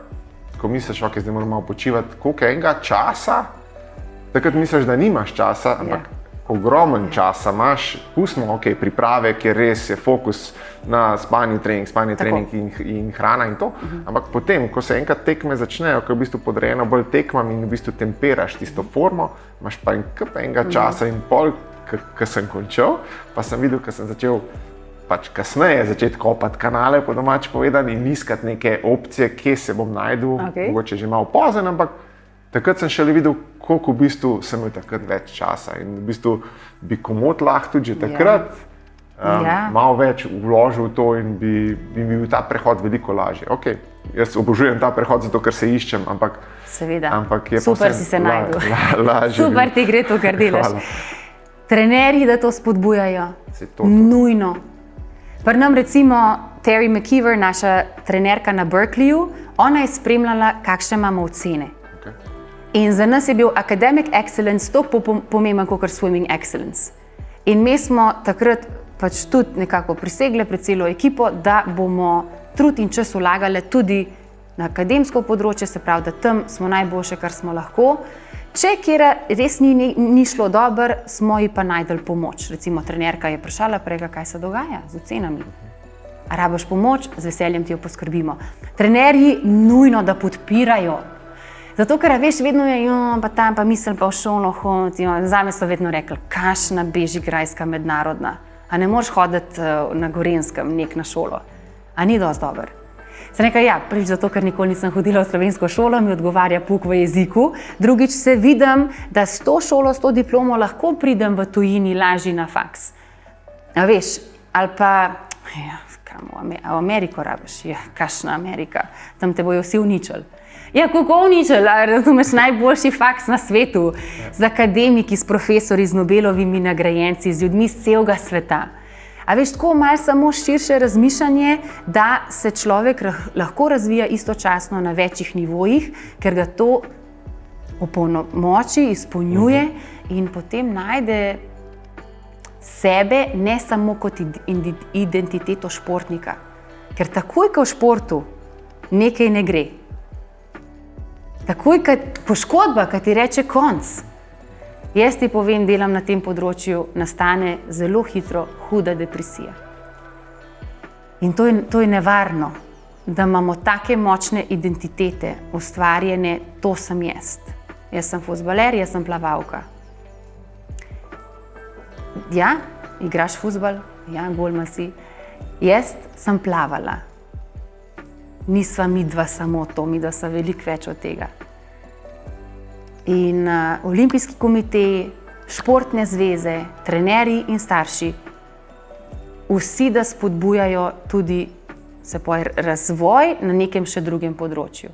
B: ko misliš, zdaj moram malo počivati, koliko enega časa, takrat misliš, da nimaš časa, ampak ogromen časa imaš, pustimo priprave, kjer res je fokus na spanje, trening in hrana in to, ampak potem, ko se enkrat tekme začnejo, ko je v bistvu podrejeno bolj tekmam in v bistvu temperaš tisto formo, imaš pa enega časa in pol, ko sem končal, pa sem videl, ko sem začel pač kasneje začeti kopati kanale, po domače povedano, in iskati neke opcije, kje se bom najdel, mogoče že malo pozen, ampak takrat sem šele videl, koliko v bistvu sem imel takrat več časa in v bistvu bi komot lahko tudi že takrat malo več vložil v to in bi bil ta prehod veliko lažje. Jaz obožujem ta prehod zato, ker se iščem, ampak je
A: super si se najdel. Super ti gre to, kar delaš. Trenerji, da to spodbujajo, nujno. Pri nam recimo Terry McKeever, naša trenerka na Berkeleyju, ona je spremljala, kakšne imamo ocene. In za nas je bil academic excellence toliko pomemben kot swimming excellence. In mi smo takrat pač tudi nekako prisegle pred celo ekipo, da bomo trud in čas vlagali tudi na akademsko področje, se pravi, da tam smo najboljše, kar smo lahko. Če kjer res ni šlo dobro, smo ji pa najdel pomoč. Recimo trenerka je vprašala prej, kaj se dogaja z ocenami. A rabiš pomoč, z veseljem ti jo poskrbimo. Trenerji nujno, da podpirajo. Zato, ker veš, vedno je, pa tam, pa mislim, pa v šolo hoditi. Zame so vedno rekli, kakšna bežigrajska mednarodna. A ne moreš hoditi na Gorenjskem nek na šolo. A ni dosti dober. Sem rekla, ja, prvič zato, ker nikoli nisem hodila v slovensko šolo, mi odgovarja pouk v jeziku. Drugič se vidim, da s to šolo, s to diplomo lahko pridem v tujini lažje na faks. A veš, ali pa, ja, v Ameriko rabiš, ja, kakšna Amerika, tam te bojo vsi uničili. Ja, kako uničili, razumeš, najboljši faks na svetu, z akademiki, s profesori, z Nobelovimi nagrajenci, z ljudmi z celega sveta. A veš, tako malo samo širše razmišljanje, da se človek lahko razvija istočasno na večjih nivojih, ker ga to opolnomoči, izpolnjuje in potem najde sebe ne samo kot identiteto športnika. Ker takoj, ko v športu nekaj ne gre, takoj, ko poškodba, ko ti reče konc, jaz ti povem, delam na tem področju, nastane zelo hitro huda depresija. In to je nevarno, da imamo take močne identitete, ustvarjene, to sem jaz. Jaz sem fuzbaler, jaz sem plavalka. Ja, igraš fuzbal, ja, golman si. Jaz sem plavala. Nisva midva samo to, midva sta veliko več od tega. In Olimpijski komitej, športne zveze, trenerji in starši, vsi da spodbujajo tudi razvoj na nekem še drugem področju.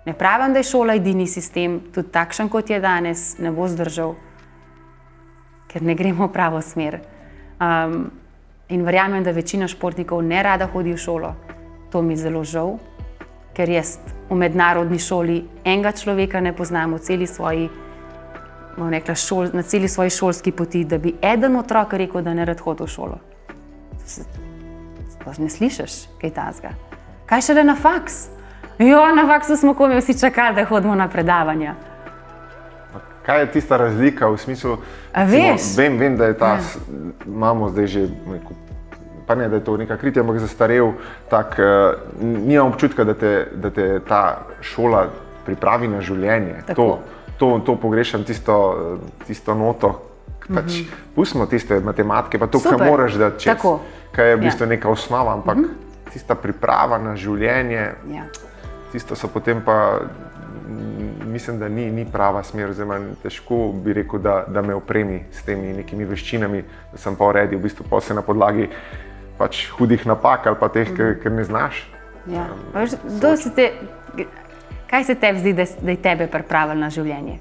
A: Ne pravim, da je šola edini sistem, tudi takšen, kot je danes, ne bo zdržal, ker ne gremo v pravo smer. In verjamem, da večina športnikov ne rada hodi v šolo. To mi zelo žal, ker jaz v mednarodni šoli enega človeka ne poznam na celi svoji šolski poti, da bi eden otrok rekel, da ne rad hodi v šolo. Ne slišiš kaj takega. Kaj šele na faks? Jo, na faksu smo komaj vsi čakali, da hodimo na predavanja.
B: Kaj je tista razlika v smislu, vem, da je ta, imamo zdaj že, pa ne, da je to neka kritja, ampak zastarel, tak, nimam občutka, da te ta šola pripravi na življenje. To pogrešam tisto noto, pač pustimo tiste matematike, pa to, kaj moraš dati čez, kaj je v bistvu neka osnova, ampak tista priprava na življenje, tisto so potem pa, mislim, da ni prava smer, oziroma težko bi rekel, da me opremi s temi nekimi veščinami, da sem pa uredil v bistvu posle na podlagi pač hudih napak ali pa teh, ker ne znaš.
A: Ja. Kaj se tebi zdi, da je tebe pripravilo na življenje?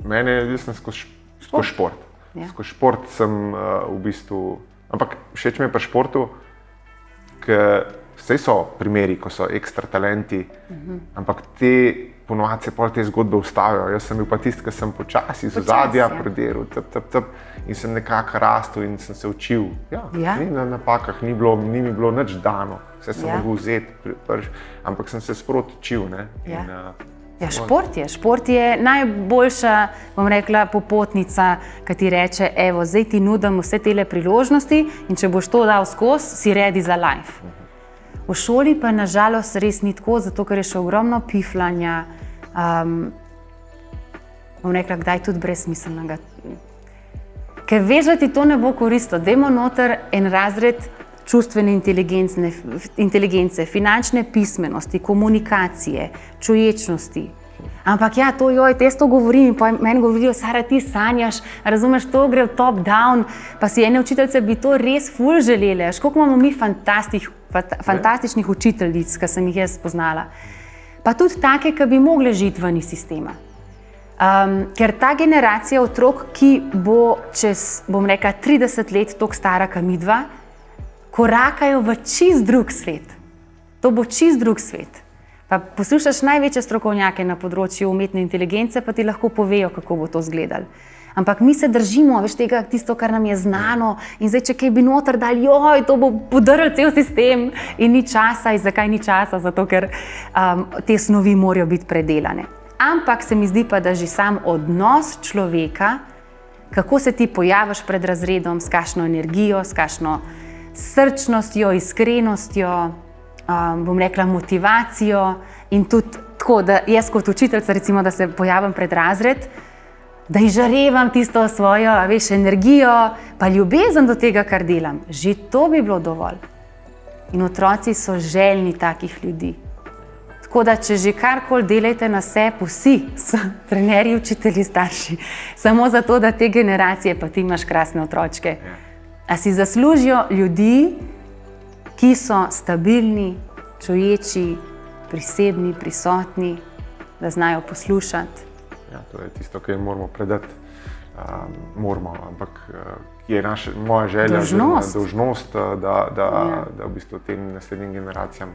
B: Jaz sem skozi šport.
A: Ja.
B: Skozi šport sem v bistvu, ampak všeč mi je pri športu, ker vse so primeri, ko so ekstra talenti, ampak ponovadi se pol te zgodbe ustavijo. Jaz sem bil pa tisti, ki sem počasi iz ozadja prediral, in sem nekako rastel in sem se učil. Ni na napakah, ni mi bilo nič dano, vse sem mogel vzeti, ampak sem se sproti učil.
A: Šport je najboljša, bom rekla, popotnica, ki ti reče, evo, zdaj ti nudim vse tele priložnosti in če boš to dal skozi, si ready za life. V šoli pa nažalost res ni tako, zato ker je še ogromno piflanja, bom rekla, kdaj tudi brezsmiselnega. Ker veš, da ti to ne bo koristilo, dajmo noter en razred čustvene inteligence, finančne pismenosti, komunikacije, čuječnosti. Ampak ja, jaz to govorim in pa meni govorijo, Sara, ti sanjaš, razumeš, to gre v top down, pa si ene učiteljice bi to res ful želele. Koliko imamo mi fantastičnih učiteljic, ki sem jih jaz spoznala. Pa tudi take, ki bi mogle žiti ven iz sistema. Ker ta generacija otrok, ki bo čez, bom rekla, 30 let toliko stara kot midva, korakajo v čist drug svet. To bo čist drug svet. Pa poslušaš največje strokovnjake na področju umetne inteligence, pa ti lahko povejo, kako bo to izgledalo. Ampak mi se držimo, veš, tega, tisto, kar nam je znano, in zdaj, če kaj bi noter dali, to bo podrl cel sistem in ni časa. In zakaj ni časa? Zato, ker te snovi morajo biti predelane. Ampak se mi zdi pa, da že sam odnos človeka, kako se ti pojaviš pred razredom, s kakšno energijo, s kakšno srčnostjo, iskrenostjo, bom rekla motivacijo In tudi tako, da jaz kot učiteljica, recimo, da se pojavim pred razred, da izžarevam tisto svojo, veš, energijo, pa ljubezen do tega, kar delam. Že to bi bilo dovolj. In otroci so željni takih ljudi. Tako da, če že karkoli delajte na sebi, vsi so trenerji, učitelji, starši, samo zato, da te generacije, pa ti imaš krasne otročke, a si zaslužijo ljudi, ki so stabilni, čuječi, prisebni, prisotni, da znajo poslušati.
B: Ja, to je tisto, kar moramo predati. Ampak je moja želja, dolžnost, da v bistvu tem naslednjim generacijam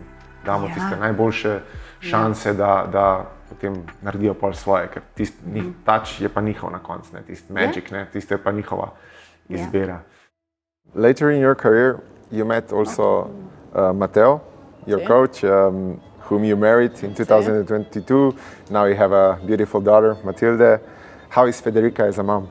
B: damo tiste najboljše šanse, da potem naredijo pol svoje, ker tisti tač je pa njihov na koncu, tisti magic, tisto je pa njihova izbira. Later in your career, you met also Matteo, your coach, whom you married in 2022. Now you have a beautiful daughter, Matilde. How is Federica as a mom?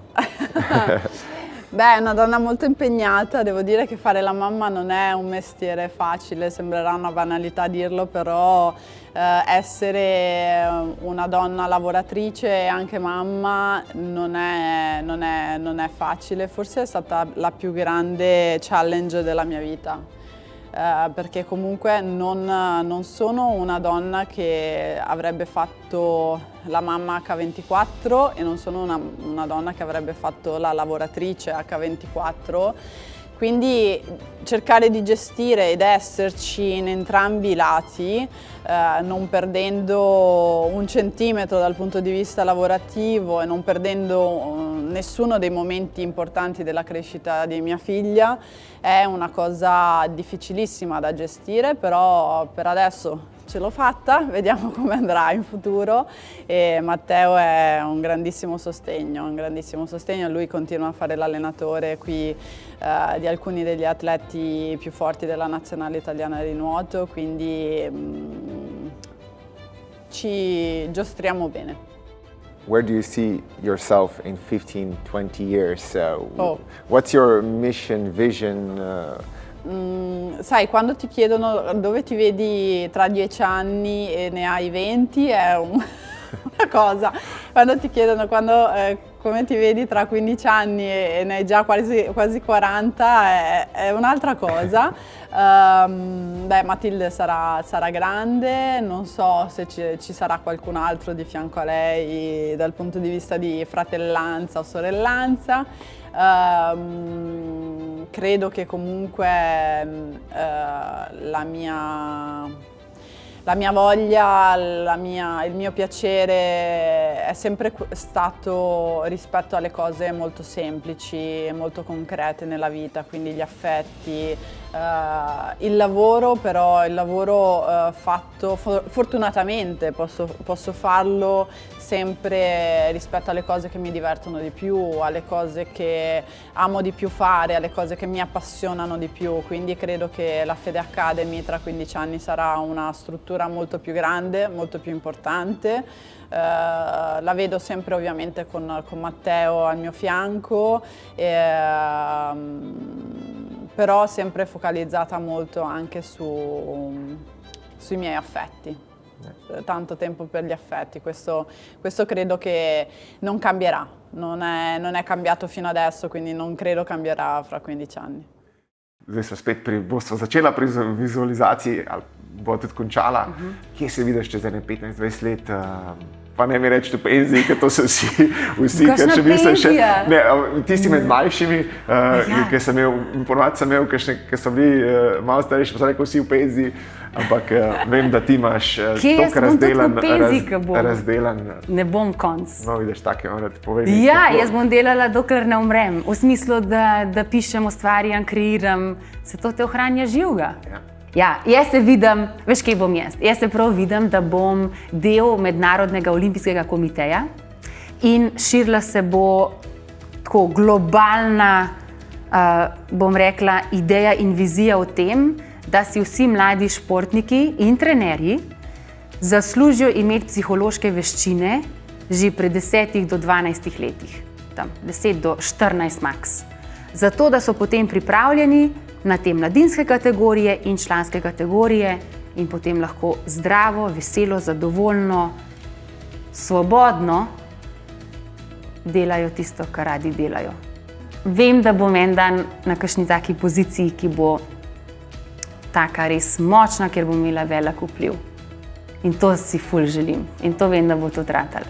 D: Beh, è una donna molto impegnata, devo dire che fare la mamma non è un mestiere facile, sembrerà una banalità dirlo, però essere una donna lavoratrice e anche mamma non è facile, forse è stata la più grande challenge della mia vita. Perché comunque non sono una donna che avrebbe fatto la mamma H24 e non sono una donna che avrebbe fatto la lavoratrice H24, quindi cercare di gestire ed esserci in entrambi i lati, non perdendo un centimetro dal punto di vista lavorativo e non perdendo nessuno dei momenti importanti della crescita di mia figlia, è una cosa difficilissima da gestire, però per adesso ce l'ho fatta, vediamo come andrà in futuro e Matteo è un grandissimo sostegno, lui continua a fare l'allenatore qui di alcuni degli atleti più forti della nazionale italiana di nuoto, quindi ci giostriamo bene.
B: Where do you see yourself in 15-20 years? What's your mission, vision?
D: Sai, quando ti chiedono dove ti vedi tra 10 anni e ne hai 20 è una cosa, quando ti chiedono come ti vedi tra 15 anni e ne hai già quasi 40 è un'altra cosa. Beh, Matilde sarà grande, non so se ci sarà qualcun altro di fianco a lei dal punto di vista di fratellanza o sorellanza. Credo che comunque la mia voglia, il mio piacere è sempre stato rispetto alle cose molto semplici e molto concrete nella vita, quindi gli affetti, il lavoro, però il lavoro fatto fortunatamente posso farlo sempre rispetto alle cose che mi divertono di più, alle cose che amo di più fare, alle cose che mi appassionano di più, quindi credo che la Fede Academy tra 15 anni sarà una struttura molto più grande, molto più importante. La vedo sempre ovviamente con Matteo al mio fianco, però sempre focalizzata molto anche sui miei affetti. Tanto tempo per gli affetti, questo credo che non cambierà, non è cambiato fino adesso, quindi non credo cambierà fra 15 anni.
B: Zdaj so spet bosta začela pri vizualizaciji, ali bo tudi končala. Kje se vidiš čez 15-20 let? Pa ne mi reči v penziji, ker to so vsi, ker še mislim še... Ne, tisti med mlajšimi, ker sem imel, ponovadi sem imel, ker so bili malo starejši, pa so rekel vsi v penziji, ampak vem, da ti imaš toliko razdelan.
A: Ne bom konc.
B: No, vidiš, take vam rad povedati.
A: Ja, jaz bom delala, dokler ne umrem. V smislu, da pišem, ustvarjam, kreiram, se to te ohranja živega. Ja, jaz se vidim, veš, kje bom jaz? Jaz se prav vidim, da bom del Mednarodnega olimpijskega komiteja in širila se bo tako globalna, bom rekla, ideja in vizija o tem, da si vsi mladi športniki in trenerji zaslužijo imeti psihološke veščine že pri 10 do 12 letih, tam 10 do 14 max. Zato, da so potem pripravljeni na te mladinske kategorije in članske kategorije in potem lahko zdravo, veselo, zadovoljno, svobodno delajo tisto, kar radi delajo. Vem, da bom en dan na kakšni taki poziciji, ki bo taka res močna, ker bom imela velik vpliv. In to si ful želim. In to vem, da bo tudi ratalo.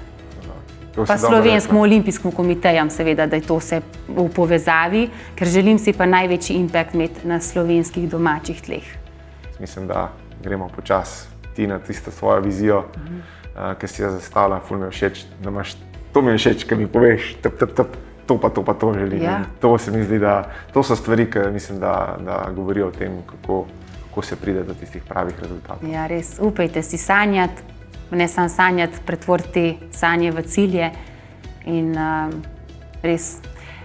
A: Pa slovenskim olimpijskim komitejem seveda, da je to vse v povezavi, ker želim si pa največji impact imeti na slovenskih domačih tleh.
B: Mislim, da gremo počasi ti na tisto svojo vizijo, ki si jo zastavlja, ful mi je všeč, da imaš, to mi je všeč, ki mi poveš, to pa to želim.
A: Ja.
B: To se mi zdi, da to so stvari, ki mislim, da govorijo o tem, kako se pride do tistih pravih rezultatov.
A: Ja, res, upajte si sanjati, ne samo sanjati, pretvoriti te sanje v cilje in res,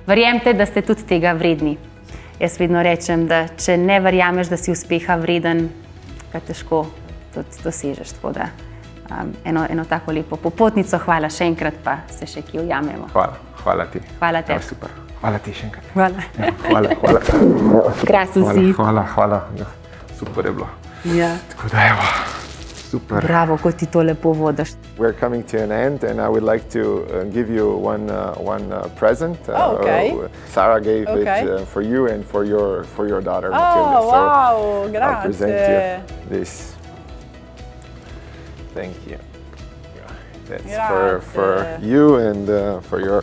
A: verjemite, da ste tudi tega vredni. Jaz vedno rečem, da če ne verjameš, da si uspeha vreden, ga težko tudi dosežeš. Tako da eno tako lepo popotnico, hvala še enkrat, pa se še kje ujamemo.
B: Hvala ti.
A: Hvala te.
B: Ja, super. Hvala ti še enkrat.
A: Hvala.
B: Ja, hvala.
A: Krasen si.
B: Hvala. Super je bilo.
A: Ja.
B: Tako da evo, super.
A: Bravo, ko ti to lepo vodiš.
B: We're coming to an end and I would like to give you one present.
D: Okay.
B: Sarah gave
D: Okay.
B: it for you and for your daughter
D: Oh,
B: Matilda.
D: wow,
B: So I'll present
D: grazie.
B: you this. Thank you. That's
D: Grazie.
B: for you and for your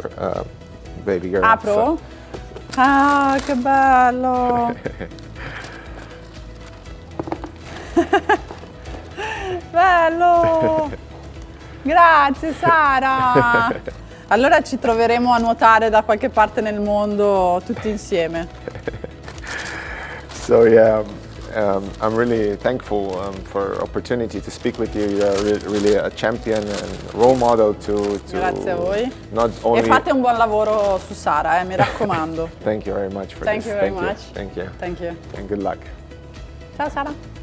B: baby girl.
D: Apro? Ah, che bello! Bello! Grazie Sara! Allora ci troveremo a nuotare da qualche parte nel mondo tutti insieme.
B: So yeah, I'm really thankful for opportunity to speak with you. You're really a champion and role model to
D: Grazie a voi.
B: not only.
D: E fate un buon lavoro su Sara, mi raccomando.
B: Thank you very much for
D: Thank
B: this.
D: you very much.
B: Thank you.
D: Thank you.
B: And good luck.
D: Ciao Sara!